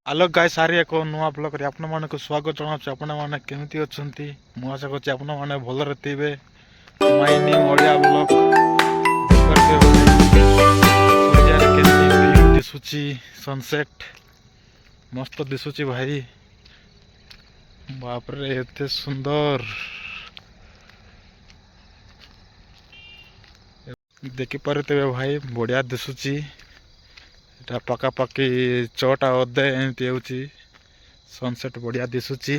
Hello ଗାଇ ସାରି ଏକ ନୂଆ ବ୍ଲଗରେ ଆପଣମାନଙ୍କୁ ସ୍ୱାଗତ ଜଣାଉଛି। ଆପଣମାନେ କେମିତି ଅଛନ୍ତି? ମୁଁ ଆଶା କରୁଛି ଆପଣମାନେ ଭଲରେ ଥିବେ। ମାଇ ନ୍ୟୁ ଓଡ଼ିଆ ବ୍ଲଗ ସୂର୍ଯ୍ୟରେ କେମିତି ଭିଉ ଦିଶୁଛି, ସନସେଟ୍ ମସ୍ତ ଦିଶୁଛି ଭାଇ। ବାପରେ ଏତେ ସୁନ୍ଦର ଦେଖିପାରୁଥିବେ ଭାଇ, ବଢ଼ିଆ ଦିଶୁଛି। ଏଟା ପାଖାପାଖି 6ଟା ଅଧେ ଏମିତି ହେଉଛି। ସନସେଟ୍ ବଢ଼ିଆ ଦିଶୁଛି।